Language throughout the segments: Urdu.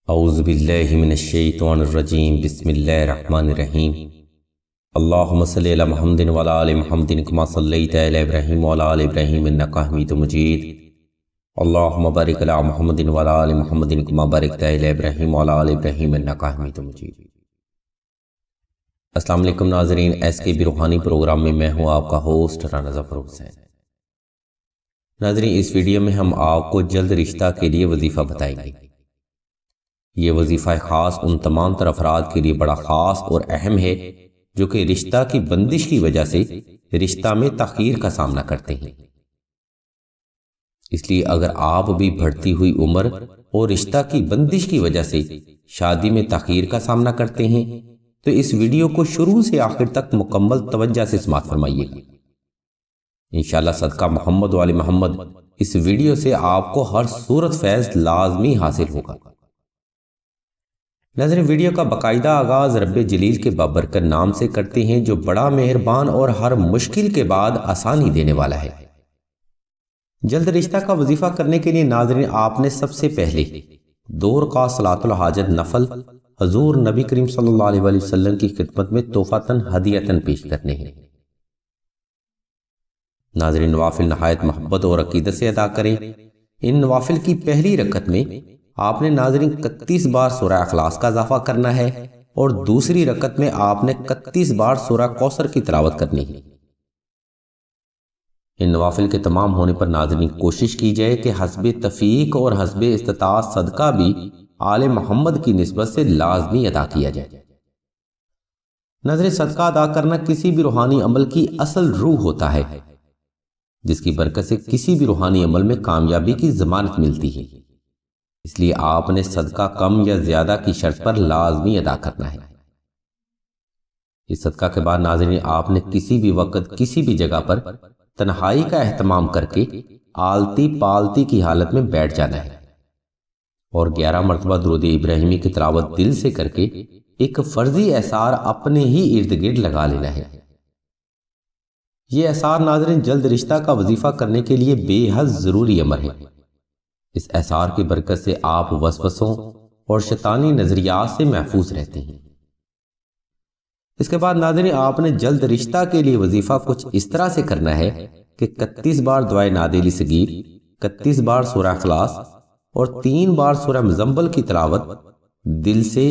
اعوذ باللہ من الشیطان الرجیم بسم اللہ الرحمن الرحیم اللہم صلی علی محمد وعلی آل محمد کما صلیت علی ابراہیم وعلی آل ابراہیم انکا حمید مجید اللہم بارک علی محمد وعلی آل محمد کما بارکت علی ابراہیم وعلی آل ابراہیم انکا حمید مجید۔ السلام علیکم ناظرین، ایس کے بی روحانی پروگرام میں میں ہوں آپ کا ہوسٹ رانا ظفر حسین۔ ناظرین، اس ویڈیو میں ہم آپ کو جلد رشتہ کے لیے وظیفہ بتائیں گے۔ یہ وظیفہ خاص ان تمام تر افراد کے لیے بڑا خاص اور اہم ہے جو کہ رشتہ کی بندش کی وجہ سے رشتہ میں تاخیر کا سامنا کرتے ہیں۔ اس لیے اگر آپ بھی بڑھتی ہوئی عمر اور رشتہ کی بندش کی وجہ سے شادی میں تاخیر کا سامنا کرتے ہیں تو اس ویڈیو کو شروع سے آخر تک مکمل توجہ سے سماعت فرمائیے گا۔ انشاءاللہ صدقہ محمد و آل محمد اس ویڈیو سے آپ کو ہر صورت فیض لازمی حاصل ہوگا۔ ناظرین، ویڈیو کا باقاعدہ آغاز رب جلیل کے بابرکت نام سے کرتے ہیں جو بڑا مہربان اور ہر مشکل کے بعد آسانی دینے والا ہے۔ جلد رشتہ کا وظیفہ کرنے کے لیے ناظرین آپ نے سب سے پہلے 2 رکعت صلاۃ الحاجت نفل حضور نبی کریم صلی اللہ علیہ وآلہ وسلم کی خدمت میں تحفتاً ہدیتاً پیش کرنے ہیں۔ ناظرین، نوافل نہایت محبت اور عقیدت سے ادا کریں۔ ان نوافل کی پہلی رکعت میں آپ نے ناظرین 31 بار سورہ اخلاص کا اضافہ کرنا ہے اور دوسری رکعت میں آپ نے 31 بار سورہ کوثر کی تلاوت کرنی ہے۔ ان نوافل کے تمام ہونے پر ناظرین کوشش کی جائے کہ حسب تفیق اور حسب استطاعت صدقہ بھی آل محمد کی نسبت سے لازمی ادا کیا جائے۔ ناظرین، صدقہ ادا کرنا کسی بھی روحانی عمل کی اصل روح ہوتا ہے جس کی برکت سے کسی بھی روحانی عمل میں کامیابی کی ضمانت ملتی ہے۔ اس لیے آپ نے صدقہ کم یا زیادہ کی شرط پر لازمی ادا کرنا ہے۔ اس صدقہ کے بعد ناظرین آپ نے کسی بھی وقت کسی بھی جگہ پر تنہائی کا اہتمام کر کے آلتی پالتی کی حالت میں بیٹھ جانا ہے اور 11 مرتبہ درود ابراہیمی کی تلاوت دل سے کر کے ایک فرضی اعصار اپنے ہی ارد گرد لگا لینا ہے۔ یہ اعصار ناظرین جلد رشتہ کا وظیفہ کرنے کے لیے بے حد ضروری امر ہے۔ اس اعصار کی برکت سے آپ وسوسوں اور شیطانی نظریات سے محفوظ رہتے ہیں۔ اس کے بعد ناظرین آپ نے جلد رشتہ کے لیے وظیفہ کچھ اس طرح سے کرنا ہے کہ 31 بار دعائے نادیلی صغیر، 31 بار سورہ اخلاص اور 3 بار سورہ مزمل کی تلاوت دل سے،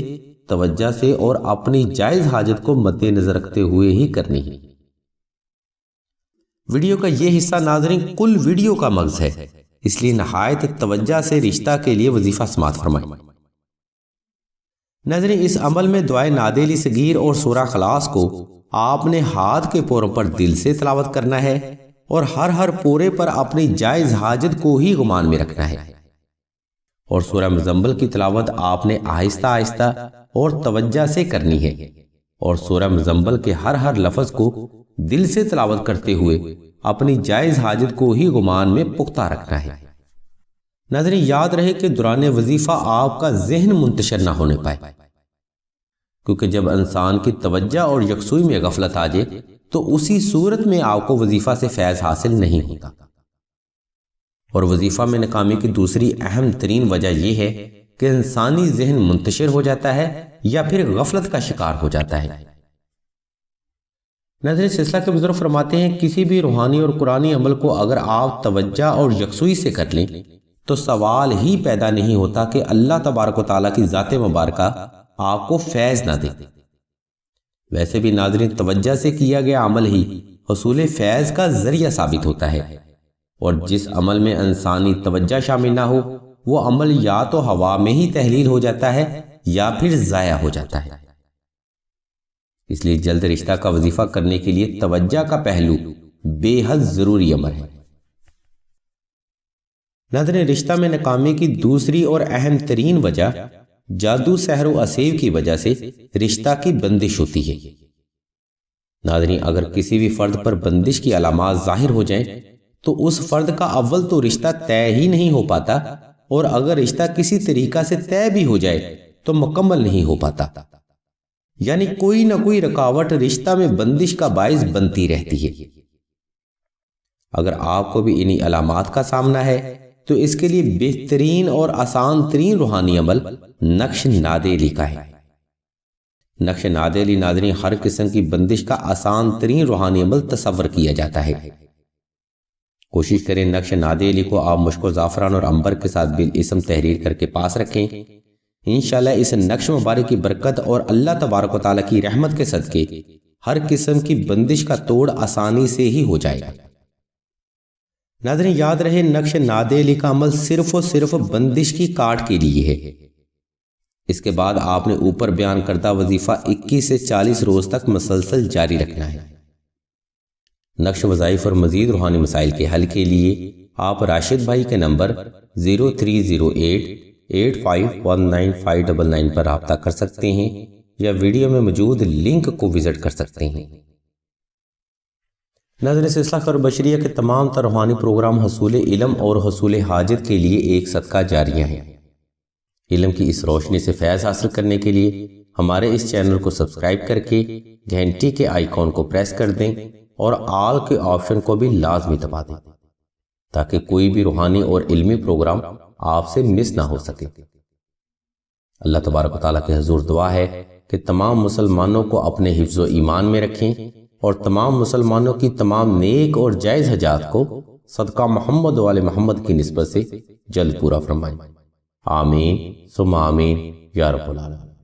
توجہ سے اور اپنی جائز حاجت کو مد نظر رکھتے ہوئے ہی کرنی ہے۔ ویڈیو کا یہ حصہ ناظرین کل ویڈیو کا مغز ہے، اس لیے نہایت توجہ سے رشتہ کے لیے وظیفہ سماعت فرمائیں۔ ناظرین، اس عمل میں دعائے نادیلی صغیر اور سورہ اخلاص کو آپ نے ہاتھ کے پوروں پر دل سے تلاوت کرنا ہے اور ہر پورے پر اپنی جائز حاجت کو ہی گمان میں رکھنا ہے، اور سورہ مزمل کی تلاوت آپ نے آہستہ آہستہ اور توجہ سے کرنی ہے اور سورہ مزمل کے ہر لفظ کو دل سے تلاوت کرتے ہوئے اپنی جائز حاجت کو ہی گمان میں پختہ رکھنا ہے۔ ناظرین یاد رہے کہ دوران وظیفہ آپ کا ذہن منتشر نہ ہونے پائے، کیونکہ جب انسان کی توجہ اور یکسوئی میں غفلت آ جائے تو اسی صورت میں آپ کو وظیفہ سے فیض حاصل نہیں ہوتا۔ اور وظیفہ میں ناکامی کی دوسری اہم ترین وجہ یہ ہے کہ انسانی ذہن منتشر ہو جاتا ہے یا پھر غفلت کا شکار ہو جاتا ہے۔ ناظرین سلسلہ کے بزرگ فرماتے ہیں کسی بھی روحانی اور قرآنی عمل کو اگر آپ توجہ اور یکسوئی سے کر لیں تو سوال ہی پیدا نہیں ہوتا کہ اللہ تبارک و تعالیٰ کی ذات مبارکہ آپ کو فیض نہ دے۔ ویسے بھی ناظرین توجہ سے کیا گیا عمل ہی حصول فیض کا ذریعہ ثابت ہوتا ہے، اور جس عمل میں انسانی توجہ شامل نہ ہو وہ عمل یا تو ہوا میں ہی تحلیل ہو جاتا ہے یا پھر ضائع ہو جاتا ہے۔ اس لیے جلد رشتہ کا وظیفہ کرنے کے لیے توجہ کا پہلو بے حد ضروری امر ہے۔ ناظرین رشتہ میں ناکامی کی دوسری اور اہم ترین وجہ جادو سحر و اسیب کی وجہ سے رشتہ کی بندش ہوتی ہے۔ ناظرین اگر کسی بھی فرد پر بندش کی علامات ظاہر ہو جائیں تو اس فرد کا اول تو رشتہ طے ہی نہیں ہو پاتا، اور اگر رشتہ کسی طریقہ سے طے بھی ہو جائے تو مکمل نہیں ہو پاتا، یعنی کوئی نہ کوئی رکاوٹ رشتہ میں بندش کا باعث بنتی رہتی ہے۔ اگر آپ کو بھی انہی علامات کا سامنا ہے تو اس کے لیے بہترین اور آسان ترین روحانی عمل نقش نادیلی کا ہے۔ نقش نادیلی ناظرین ہر قسم کی بندش کا آسان ترین روحانی عمل تصور کیا جاتا ہے۔ کوشش کریں نقش نادیلی کو آپ مشک و زعفران اور عنبر کے ساتھ بالاسم تحریر کر کے پاس رکھیں۔ انشاءاللہ اس نقش مبارک کی برکت اور اللہ تبارک و تعالیٰ کی رحمت کے صدقے ہر قسم کی بندش کا توڑ آسانی سے ہی ہو جائے گا۔ ناظرین یاد رہے نقش نادیلی کا عمل صرف اور صرف بندش کی کاٹ کے لیے ہے۔ اس کے بعد آپ نے اوپر بیان کردہ وظیفہ 21 سے 40 روز تک مسلسل جاری رکھنا ہے۔ نقش وظائف اور مزید روحانی مسائل کے حل کے لیے آپ راشد بھائی کے نمبر 0308851959 پر رابطہ کر سکتے ہیں یا ویڈیو میں موجود لنک کو وزٹ کر سکتے ہیں۔ ناظرین سلسلہ خیر بشریہ کے تمام تر روحانی پروگرام حصول علم اور حصول حاجت کے لیے ایک صدقہ جاریہ ہیں۔ علم کی اس روشنی سے فیض حاصل کرنے کے لیے ہمارے اس چینل کو سبسکرائب کر کے گھنٹی کے آئیکن کو پریس کر دیں اور آل کے آپشن کو بھی لازمی دبا دیں تاکہ کوئی بھی روحانی اور علمی پروگرام آپ سے مس نہ ہو سکے۔ اللہ تبارک و تعالیٰ کے حضور دعا ہے کہ تمام مسلمانوں کو اپنے حفظ و ایمان میں رکھیں اور تمام مسلمانوں کی تمام نیک اور جائز حاجات کو صدقہ محمد و آل محمد کی نسبت سے جلد پورا فرمائیں۔ آمین ثم آمین یا رب العالمین۔